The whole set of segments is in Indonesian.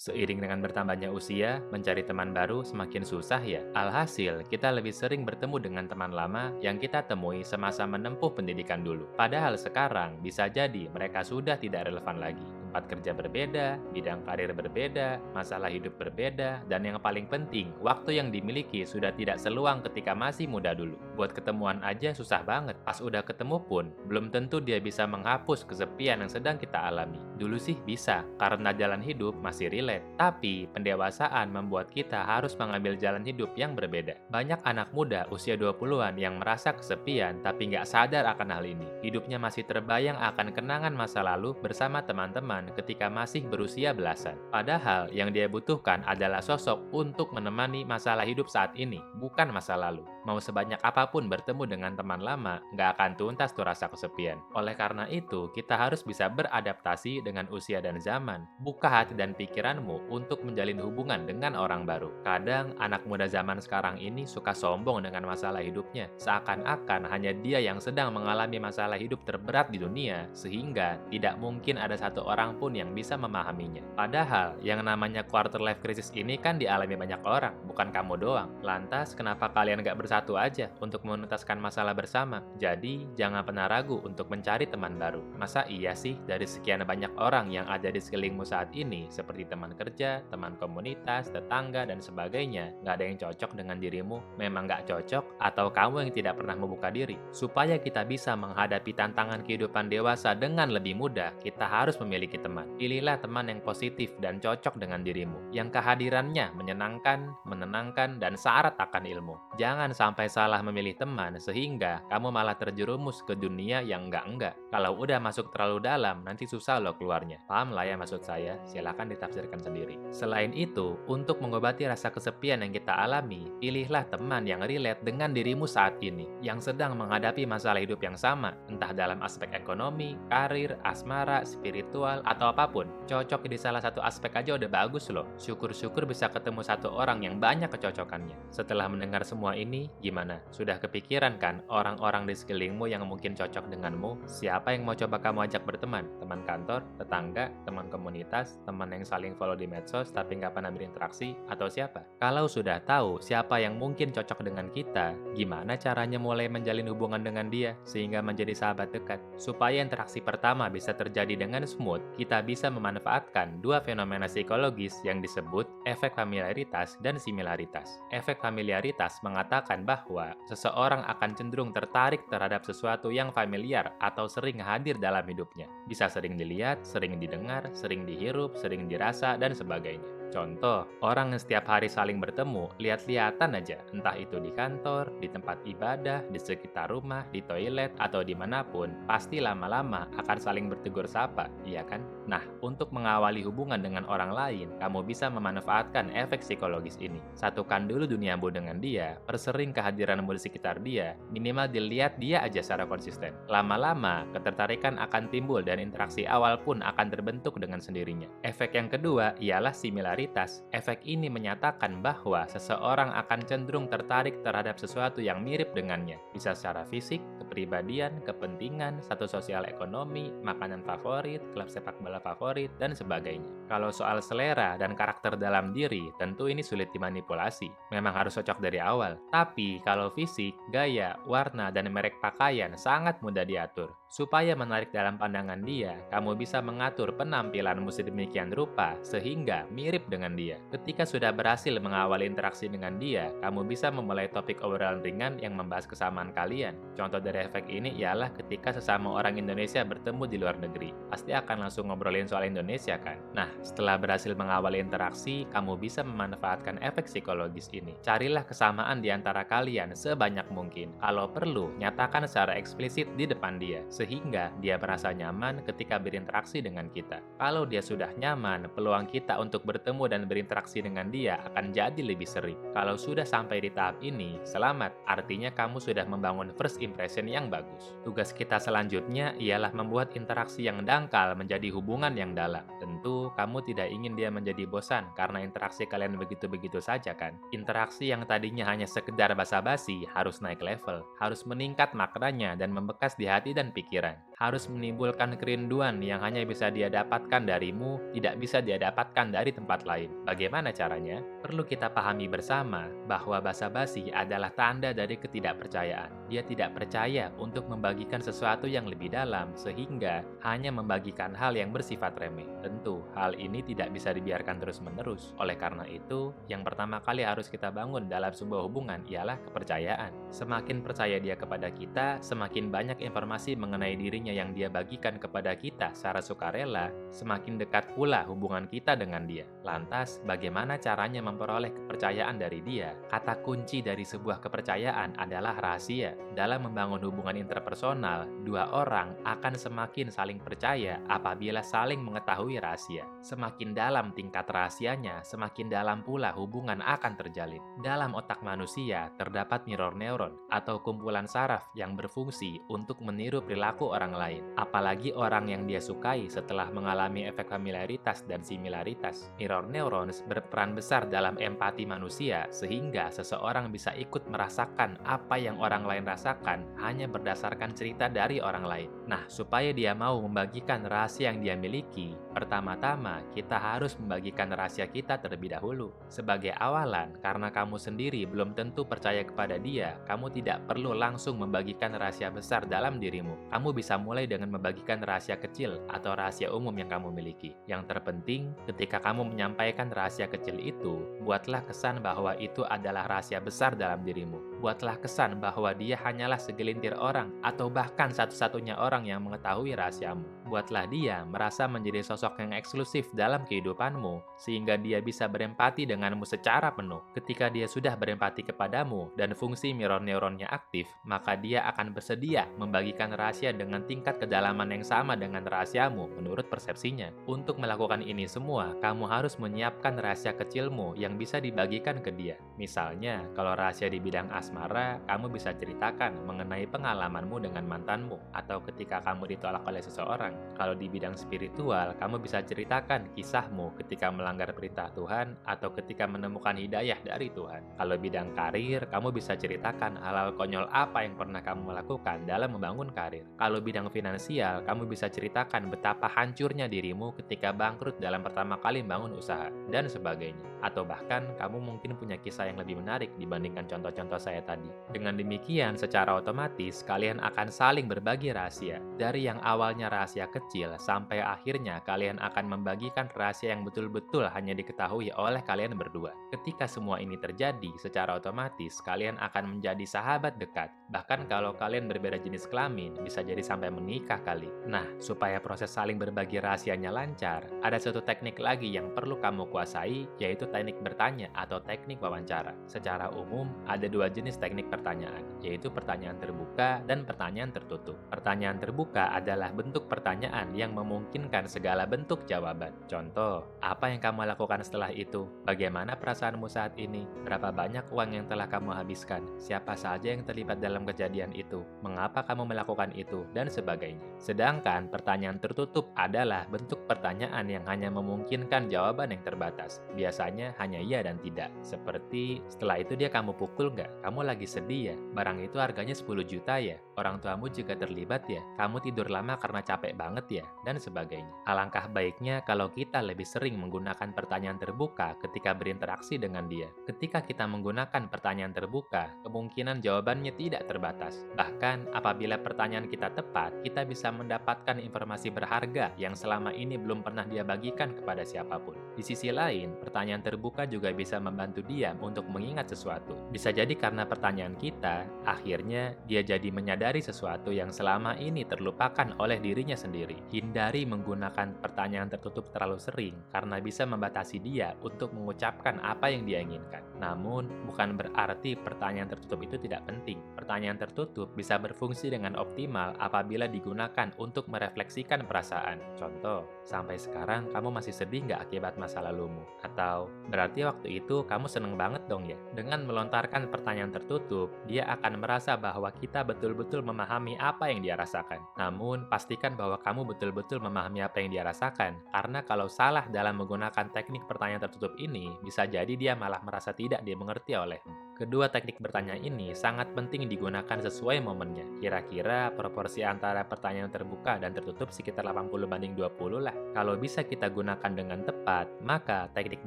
Seiring dengan bertambahnya usia, mencari teman baru semakin susah ya. Alhasil, kita lebih sering bertemu dengan teman lama yang kita temui semasa menempuh pendidikan dulu. Padahal sekarang bisa jadi mereka sudah tidak relevan lagi. Tempat kerja berbeda, bidang karir berbeda, masalah hidup berbeda, dan yang paling penting, waktu yang dimiliki sudah tidak seluang ketika masih muda dulu. Buat ketemuan aja susah banget. Pas udah ketemu pun, belum tentu dia bisa menghapus kesepian yang sedang kita alami. Dulu sih bisa, karena jalan hidup masih relate. Tapi, pendewasaan membuat kita harus mengambil jalan hidup yang berbeda. Banyak anak muda usia 20-an yang merasa kesepian tapi nggak sadar akan hal ini. Hidupnya masih terbayang akan kenangan masa lalu bersama teman-teman ketika masih berusia belasan. Padahal, yang dia butuhkan adalah sosok untuk menemani masalah hidup saat ini, bukan masa lalu. Mau sebanyak apapun bertemu dengan teman lama, nggak akan tuntas tuh rasa kesepian. Oleh karena itu, kita harus bisa beradaptasi dengan usia dan zaman. Buka hati dan pikiranmu untuk menjalin hubungan dengan orang baru. Kadang, anak muda zaman sekarang ini suka sombong dengan masalah hidupnya. Seakan-akan hanya dia yang sedang mengalami masalah hidup terberat di dunia, sehingga tidak mungkin ada satu orang pun yang bisa memahaminya. Padahal, yang namanya quarter life crisis ini kan dialami banyak orang, bukan kamu doang. Lantas, kenapa kalian gak bersatu aja untuk menuntaskan masalah bersama? Jadi, jangan pernah ragu untuk mencari teman baru. Masa iya sih, dari sekian banyak orang yang ada di sekelilingmu saat ini, seperti teman kerja, teman komunitas, tetangga, dan sebagainya, gak ada yang cocok dengan dirimu? Memang gak cocok, atau kamu yang tidak pernah membuka diri? Supaya kita bisa menghadapi tantangan kehidupan dewasa dengan lebih mudah, kita harus memiliki teman. Pilihlah teman yang positif dan cocok dengan dirimu, yang kehadirannya menyenangkan, menenangkan, dan syarat akan ilmu. Jangan sampai salah memilih teman sehingga kamu malah terjerumus ke dunia yang enggak-enggak. Kalau udah masuk terlalu dalam, nanti susah loh keluarnya. Paham lah ya maksud saya? Silahkan ditafsirkan sendiri. Selain itu, untuk mengobati rasa kesepian yang kita alami, pilihlah teman yang relate dengan dirimu saat ini, yang sedang menghadapi masalah hidup yang sama, entah dalam aspek ekonomi, karir, asmara, spiritual, atau apapun. Cocok di salah satu aspek aja udah bagus loh. Syukur-syukur bisa ketemu satu orang yang banyak kecocokannya. Setelah mendengar semua ini, gimana? Sudah kepikiran kan orang-orang di sekelilingmu yang mungkin cocok denganmu? Siapa yang mau coba kamu ajak berteman? Teman kantor, tetangga, teman komunitas, teman yang saling follow di medsos tapi nggak pernah berinteraksi, atau siapa? Kalau sudah tahu siapa yang mungkin cocok dengan kita, gimana caranya mulai menjalin hubungan dengan dia sehingga menjadi sahabat dekat? Supaya interaksi pertama bisa terjadi dengan smooth, kita bisa memanfaatkan dua fenomena psikologis yang disebut efek familiaritas dan similaritas. Efek familiaritas mengatakan bahwa seseorang akan cenderung tertarik terhadap sesuatu yang familiar atau sering hadir dalam hidupnya. Bisa sering dilihat, sering didengar, sering dihirup, sering dirasa, dan sebagainya. Contoh, orang yang setiap hari saling bertemu, lihat-lihatan aja, entah itu di kantor, di tempat ibadah, di sekitar rumah, di toilet, atau dimanapun, pasti lama-lama akan saling bertegur sapa, iya kan? Nah, untuk mengawali hubungan dengan orang lain, kamu bisa memanfaatkan efek psikologis ini. Satukan dulu duniamu dengan dia, persering kehadiranmu di sekitar dia, minimal dilihat dia aja secara konsisten. Lama-lama, ketertarikan akan timbul dan interaksi awal pun akan terbentuk dengan sendirinya. Efek yang kedua ialah similaritas. Efek ini menyatakan bahwa seseorang akan cenderung tertarik terhadap sesuatu yang mirip dengannya, bisa secara fisik, kepribadian, kepentingan, status sosial ekonomi, makanan favorit, klub sepak bola favorit, dan sebagainya. Kalau soal selera dan karakter dalam diri, tentu ini sulit dimanipulasi. Memang harus cocok dari awal. Tapi kalau fisik, gaya, warna, dan merek pakaian sangat mudah diatur. Supaya menarik dalam pandangan dia, kamu bisa mengatur penampilanmu sedemikian rupa sehingga mirip dengan dia. Ketika sudah berhasil mengawali interaksi dengan dia, kamu bisa memulai topik obrolan ringan yang membahas kesamaan kalian. Contoh dari efek ini ialah ketika sesama orang Indonesia bertemu di luar negeri. Pasti akan langsung ngobrolin soal Indonesia kan? Nah, setelah berhasil mengawali interaksi, kamu bisa memanfaatkan efek psikologis ini. Carilah kesamaan di antara kalian sebanyak mungkin. Kalau perlu, nyatakan secara eksplisit di depan dia, sehingga dia merasa nyaman ketika berinteraksi dengan kita. Kalau dia sudah nyaman, peluang kita untuk bertemu dan berinteraksi dengan dia akan jadi lebih sering. Kalau sudah sampai di tahap ini, selamat, artinya kamu sudah membangun first impression yang bagus. Tugas kita selanjutnya ialah membuat interaksi yang dangkal menjadi hubungan yang dalam. Tentu, kamu tidak ingin dia menjadi bosan karena interaksi kalian begitu-begitu saja kan? Interaksi yang tadinya hanya sekedar basa-basi harus naik level, harus meningkat maknanya dan membekas di hati dan pikiran. harus menimbulkan kerinduan yang hanya bisa dia dapatkan darimu, tidak bisa dia dapatkan dari tempat lain. Bagaimana caranya? Perlu kita pahami bersama bahwa basa-basi adalah tanda dari ketidakpercayaan. Dia tidak percaya untuk membagikan sesuatu yang lebih dalam, sehingga hanya membagikan hal yang bersifat remeh. Tentu, hal ini tidak bisa dibiarkan terus-menerus. Oleh karena itu, yang pertama kali harus kita bangun dalam sebuah hubungan ialah kepercayaan. Semakin percaya dia kepada kita, semakin banyak informasi mengenai dirinya yang dia bagikan kepada kita secara sukarela, semakin dekat pula hubungan kita dengan dia. Lantas, bagaimana caranya memperoleh kepercayaan dari dia? Kata kunci dari sebuah kepercayaan adalah rahasia. Dalam membangun hubungan interpersonal, dua orang akan semakin saling percaya apabila saling mengetahui rahasia. Semakin dalam tingkat rahasianya, semakin dalam pula hubungan akan terjalin. Dalam otak manusia terdapat mirror neuron atau kumpulan saraf yang berfungsi untuk meniru perilaku orang lain, apalagi orang yang dia sukai setelah mengalami efek familiaritas dan similaritas. Mirror neurons berperan besar dalam empati manusia, sehingga seseorang bisa ikut merasakan apa yang orang lain rasakan hanya berdasarkan cerita dari orang lain. Nah, supaya dia mau membagikan rahasia yang dia miliki, pertama-tama kita harus membagikan rahasia kita terlebih dahulu. Sebagai awalan, karena kamu sendiri belum tentu percaya kepada dia, kamu tidak perlu langsung membagikan rahasia besar dalam dirimu. Kamu bisa mulai dengan membagikan rahasia kecil atau rahasia umum yang kamu miliki. Yang terpenting, ketika kamu menyampaikan rahasia kecil itu, buatlah kesan bahwa itu adalah rahasia besar dalam dirimu. Buatlah kesan bahwa dia hanyalah segelintir orang atau bahkan satu-satunya orang yang mengetahui rahasiamu. Buatlah dia merasa menjadi sosok yang eksklusif dalam kehidupanmu, sehingga dia bisa berempati denganmu secara penuh. Ketika dia sudah berempati kepadamu dan fungsi mirror neuronnya aktif, maka dia akan bersedia membagikan rahasia dengan tingkat kedalaman yang sama dengan rahasiamu menurut persepsinya. Untuk melakukan ini semua, kamu harus menyiapkan rahasia kecilmu yang bisa dibagikan ke dia. Misalnya, kalau rahasia di bidang asmara, kamu bisa ceritakan mengenai pengalamanmu dengan mantanmu, atau ketika kamu ditolak oleh seseorang. Kalau di bidang spiritual, kamu bisa ceritakan kisahmu ketika melanggar perintah Tuhan atau ketika menemukan hidayah dari Tuhan. Kalau bidang karir, kamu bisa ceritakan hal-hal konyol apa yang pernah kamu lakukan dalam membangun karir. Kalau bidang finansial, kamu bisa ceritakan betapa hancurnya dirimu ketika bangkrut dalam pertama kali membangun usaha, dan sebagainya. Atau bahkan, kamu mungkin punya kisah yang lebih menarik dibandingkan contoh-contoh saya tadi. Dengan demikian, secara otomatis, kalian akan saling berbagi rahasia. Dari yang awalnya rahasia kecil, sampai akhirnya kalian akan membagikan rahasia yang betul-betul hanya diketahui oleh kalian berdua. Ketika semua ini terjadi, secara otomatis kalian akan menjadi sahabat dekat. Bahkan kalau kalian berbeda jenis kelamin, bisa jadi sampai menikah kali. Nah, supaya proses saling berbagi rahasianya lancar, ada satu teknik lagi yang perlu kamu kuasai, yaitu teknik bertanya atau teknik wawancara. Secara umum, ada dua jenis teknik pertanyaan, yaitu pertanyaan terbuka dan pertanyaan tertutup. Pertanyaan terbuka adalah bentuk pertanyaan yang memungkinkan segala bentuk jawaban. Contoh, apa yang kamu lakukan setelah itu? Bagaimana perasaanmu saat ini? Berapa banyak uang yang telah kamu habiskan? Siapa saja yang terlibat dalam kejadian itu? Mengapa kamu melakukan itu? Dan sebagainya. Sedangkan pertanyaan tertutup adalah bentuk pertanyaan yang hanya memungkinkan jawaban yang terbatas. Biasanya hanya iya dan tidak. Seperti, setelah itu dia kamu pukul nggak? Kamu lagi sedih ya? Barang itu harganya 10 juta ya? Orang tuamu juga terlibat ya? Kamu tidur lama karena capek banget ya? Dan sebagainya. Alangkah baiknya kalau kita lebih sering menggunakan pertanyaan terbuka ketika berinteraksi dengan dia. Ketika kita menggunakan pertanyaan terbuka, kemungkinan jawabannya tidak terbatas. Bahkan, apabila pertanyaan kita tepat, kita bisa mendapatkan informasi berharga yang selama ini belum pernah dia bagikan kepada siapapun. Di sisi lain, pertanyaan terbuka juga bisa membantu dia untuk mengingat sesuatu. Bisa jadi karena pertanyaan kita, akhirnya dia jadi menyadari sesuatu yang selama ini terlupakan oleh dirinya sendiri. Hindari menggunakan pertanyaan tertutup terlalu sering karena bisa membatasi dia untuk mengucapkan apa yang dia inginkan. Namun, bukan berarti pertanyaan tertutup itu tidak penting. Pertanyaan tertutup bisa berfungsi dengan optimal apabila digunakan untuk merefleksikan perasaan. Contoh, sampai sekarang kamu masih sedih nggak akibat masa lalumu? Atau, berarti waktu itu kamu seneng banget dong ya? Dengan melontarkan pertanyaan tertutup, dia akan merasa bahwa kita betul-betul memahami apa yang dia rasakan. Namun, pastikan bahwa kamu betul-betul memahami apa yang dia rasakan. Karena kalau salah dalam menggunakan teknik pertanyaan tertutup ini, bisa jadi dia malah merasa tidak dimengerti olehmu. Kedua teknik bertanya ini sangat penting digunakan sesuai momennya. Kira-kira proporsi antara pertanyaan terbuka dan tertutup sekitar 80/20 lah. Kalau bisa kita gunakan dengan tepat, maka teknik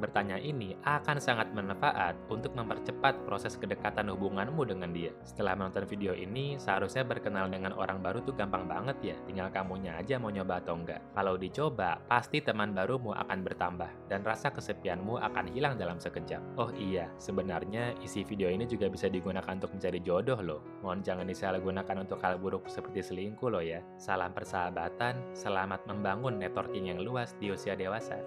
bertanya ini akan sangat bermanfaat untuk mempercepat proses kedekatan hubunganmu dengan dia. Setelah menonton video ini, seharusnya berkenal dengan orang baru tuh gampang banget ya. Tinggal kamunya aja mau nyoba atau enggak. Kalau dicoba, pasti teman barumu akan bertambah dan rasa kesepianmu akan hilang dalam sekejap. Oh iya, sebenarnya isi video ini juga bisa digunakan untuk mencari jodoh loh. Mohon jangan disalahgunakan untuk hal buruk seperti selingkuh loh ya. Salam persahabatan, selamat membangun networking yang luas di usia dewasa.